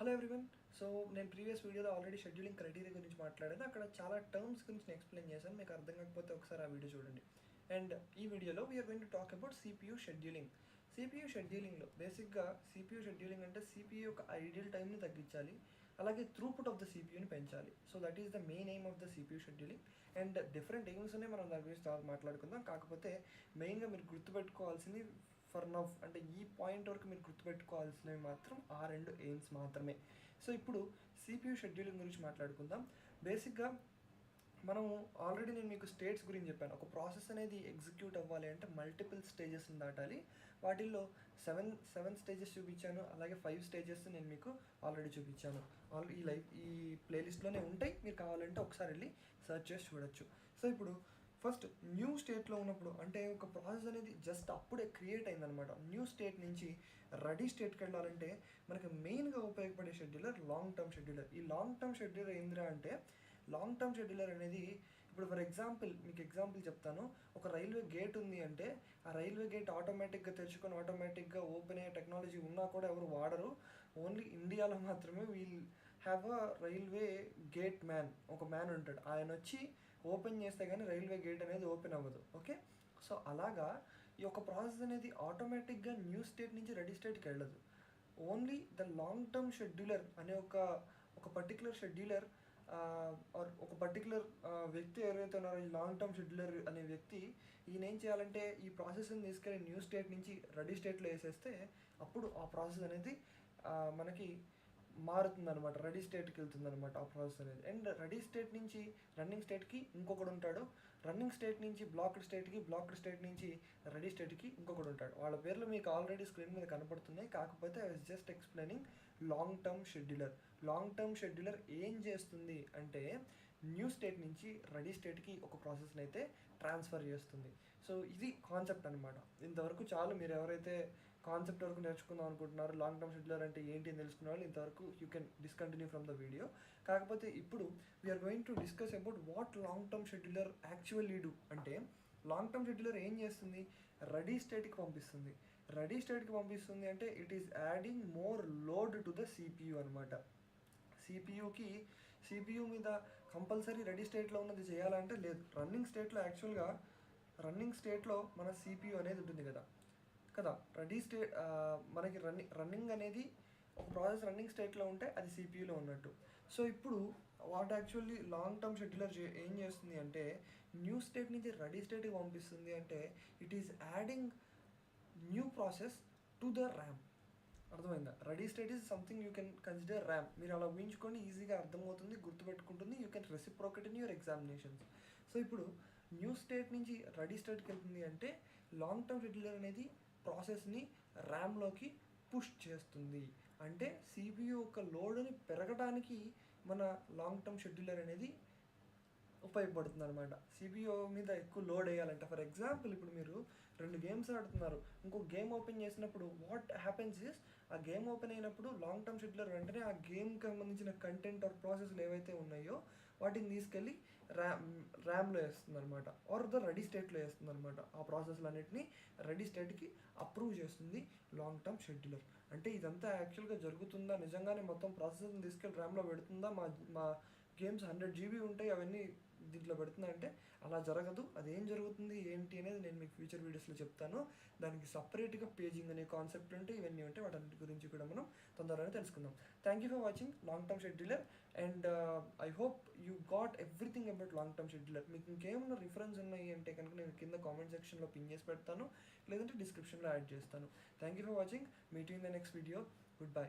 Hello everyone. So నేను previous వీడియోలో already scheduling criteria గురించి మాట్లాడాను. అక్కడ చాలా టర్మ్స్ గురించి నేను ఎక్స్ప్లెయిన్ చేశాను. మీకు అర్థం కాకపోతే ఒకసారి ఆ వీడియో చూడండి. అండ్ ఈ వీడియోలో we're going to talk about CPU scheduling. CPU షెడ్యూలింగ్లో బేసిక్గా సిపియూ షెడ్యూలింగ్ అంటే సిపియూ యొక్క ఐడియల్ టైంని తగ్గించాలి, అలాగే త్రూపుట్ ఆఫ్ ద సిపియూని పెంచాలి. So that is the main aim of the CPU scheduling. And different aims ఉన్నాయి, మనం దాని గురించి తర్వాత మాట్లాడుకుందాం. కాకపోతే మెయిన్గా మీరు గుర్తుపెట్టుకోవాల్సింది ఫర్ నవ్ అంటే ఈ పాయింట్ వరకు మీరు గుర్తుపెట్టుకోవాల్సినవి మాత్రం ఆ రెండు ఎయిమ్స్ మాత్రమే. సో ఇప్పుడు సిపియూ షెడ్యూలింగ్ గురించి మాట్లాడుకుందాం. బేసిక్గా మనము ఆల్రెడీ నేను మీకు స్టేట్స్ గురించి చెప్పాను. ఒక ప్రాసెస్ అనేది ఎగ్జిక్యూట్ అవ్వాలి అంటే మల్టిపుల్ స్టేజెస్ని దాటాలి. వాటిల్లో సెవెన్ స్టేజెస్ చూపించాను, అలాగే 5 స్టేజెస్ నేను మీకు ఆల్రెడీ చూపించాను. ఈ ప్లేలిస్ట్లోనే ఉంటాయి, మీరు కావాలంటే ఒకసారి వెళ్ళి సెర్చ్ చేసి చూడొచ్చు. సో ఇప్పుడు ఫస్ట్ న్యూ స్టేట్లో ఉన్నప్పుడు అంటే ఒక ప్రాసెస్ అనేది జస్ట్ అప్పుడే క్రియేట్ అయిందనమాట. న్యూ స్టేట్ నుంచి రెడీ స్టేట్కి వెళ్ళాలంటే మనకి మెయిన్గా ఉపయోగపడే షెడ్యూలర్ లాంగ్ టర్మ్ షెడ్యూలర్. ఈ లాంగ్ టర్మ్ షెడ్యూలర్ ఏంద్రా అంటే, లాంగ్ టర్మ్ షెడ్యూలర్ అనేది ఇప్పుడు ఫర్ ఎగ్జాంపుల్ మీకు ఎగ్జాంపుల్ చెప్తాను. ఒక రైల్వే గేట్ ఉంది అంటే ఆ రైల్వే గేట్ ఆటోమేటిక్గా తెరుచుకొని ఆటోమేటిక్గా ఓపెన్ అయ్యే టెక్నాలజీ ఉన్నా కూడా ఎవరు వాడరు. ఓన్లీ ఇండియాలో మాత్రమే we'll have a railway gate man. ఒక మ్యాన్ ఉంటాడు, ఆయన వచ్చి ఓపెన్ చేస్తే కానీ రైల్వే గేట్ అనేది ఓపెన్ అవ్వదు. ఓకే, సో అలాగా ఈ యొక్క ప్రాసెస్ అనేది ఆటోమేటిక్గా న్యూ స్టేట్ నుంచి రెడీ స్టేట్కి వెళ్ళదు. Only the long term scheduler అనే ఒక పర్టికులర్ షెడ్యూలర్ ఒక పర్టికులర్ వ్యక్తి ఎవరైతే ఉన్నారో ఈ లాంగ్ టర్మ్ షెడ్యూలర్ అనే వ్యక్తి, ఈయన ఏం చేయాలంటే ఈ ప్రాసెస్ని తీసుకెళ్ళి న్యూ స్టేట్ నుంచి రెడీ స్టేట్లో వేసేస్తే అప్పుడు ఆ ప్రాసెస్ అనేది మనకి మారుతుందనమాట, రెడీ స్టేట్కి వెళ్తుందనమాట ఆ ప్రాసెస్ అనేది. అండ్ రెడీ స్టేట్ నుంచి రన్నింగ్ స్టేట్కి ఇంకొకడు ఉంటాడు, రన్నింగ్ స్టేట్ నుంచి బ్లాక్డ్ స్టేట్కి, బ్లాక్డ్ స్టేట్ నుంచి రెడీ స్టేట్కి ఇంకొకడు ఉంటాడు. వాళ్ళ పేర్లు మీకు ఆల్రెడీ స్క్రీన్ మీద కనపడుతున్నాయి. కాకపోతే I was just explaining long term scheduler. Long term scheduler ఏం చేస్తుంది అంటే న్యూ స్టేట్ నుంచి రెడీ స్టేట్కి ఒక ప్రాసెస్ని అయితే ట్రాన్స్ఫర్ చేస్తుంది. సో ఇది కాన్సెప్ట్ అనమాట. ఇంతవరకు చాలు. మీరు ఎవరైతే కాన్సెప్ట్ వరకు నేర్చుకుందాం అనుకుంటున్నారు, లాంగ్ టర్మ్ షెడ్యూలర్ అంటే ఏంటి అని తెలుసుకున్న వాళ్ళు ఇంతవరకు you can discontinue from the video. కాకపోతే ఇప్పుడు we are going to discuss about what long term scheduler actually do. అంటే లాంగ్ టర్మ్ షెడ్యూలర్ ఏం చేస్తుంది, రెడీ స్టేట్కి పంపిస్తుంది. రెడీ స్టేట్కి పంపిస్తుంది అంటే it is adding more load to the CPU అనమాట. సిపియూ మీద కంపల్సరీ రెడీ స్టేట్లో ఉన్నది చేయాలంటే లేదు. రన్నింగ్ స్టేట్లో మన సిపియూ అనేది ఉంటుంది కదా. రెడీ స్టేట్ మనకి రన్నింగ్ అనేది ఒక ప్రాసెస్ రన్నింగ్ స్టేట్లో ఉంటే అది సిపియూలో ఉన్నట్టు. సో ఇప్పుడు what actually long term scheduler ఏం చేస్తుంది అంటే న్యూ స్టేట్ నుంచి రెడీ స్టేట్కి పంపిస్తుంది. అంటే it is adding new process to the RAM. అర్థమైందా? Ready state is something you can consider RAM. మీరు అలా ఊహించుకొని ఈజీగా అర్థమవుతుంది, గుర్తుపెట్టుకుంటుంది. You can reciprocate in your examinations. So ఇప్పుడు న్యూ స్టేట్ నుంచి రెడీ స్టేట్కి వెళ్తుంది అంటే లాంగ్ టర్మ్ షెడ్యూలర్ అనేది ప్రాసెస్ని ర్యామ్లోకి పుష్ చేస్తుంది. అంటే సిపియూ యొక్క లోడ్ని పెరగడానికి మన లాంగ్ టర్మ్ షెడ్యూలర్ అనేది ఉపయోగపడుతుంది అనమాట. సిపియూ మీద ఎక్కువ లోడ్ వేయాలంటే ఫర్ ఎగ్జాంపుల్ ఇప్పుడు మీరు 2 గేమ్స్ ఆడుతున్నారు, ఇంకో గేమ్ ఓపెన్ చేసినప్పుడు వాట్ హ్యాపెన్స్ ఇస్ ఆ గేమ్ ఓపెన్ అయినప్పుడు లాంగ్ టర్మ్ షెడ్యూలర్ వెంటనే ఆ గేమ్కి సంబంధించిన కంటెంట్ ఆర్ ప్రాసెస్లు ఏవైతే ఉన్నాయో వాటిని తీసుకెళ్ళి ర్యామ్లో వేస్తుంది అనమాట, ఆర్ ద రెడీ స్టేట్లో వేస్తుంది అనమాట. ఆ ప్రాసెస్లు అన్నిటిని రెడీ స్టేట్కి అప్రూవ్ చేస్తుంది లాంగ్ టర్మ్ షెడ్యూలర్. అంటే ఇదంతా యాక్చువల్గా జరుగుతుందా, నిజంగానే మొత్తం ప్రాసెస్ని తీసుకెళ్ళి ర్యామ్లో పెడుతుందా, మా గేమ్స్ 100 GB ఉంటాయి అవన్నీ దీంట్లో పెడుతున్నా అంటే అలా జరగదు. అదేం జరుగుతుంది ఏంటి అనేది నేను మీకు ఫ్యూచర్ వీడియోస్లో చెప్తాను. దానికి సపరేట్గా పేజింగ్ అనే కాన్సెప్ట్ ఉంటే ఇవన్నీ ఉంటాయి, వాటి గురించి కూడా మనం తొందరగానే తెలుసుకుందాం. Thank you for watching long term scheduler. And I hope you got everything about long term scheduler. మీకు ఇంకేమైనా రిఫరెన్స్ ఉన్నాయి అంటే కనుక నేను కింద కామెంట్ సెక్షన్లో పిన్ చేసి పెడతాను, లేదంటే డిస్క్రిప్షన్లో యాడ్ చేస్తాను. Thank you for watching. Meet you in the next video. Good bye.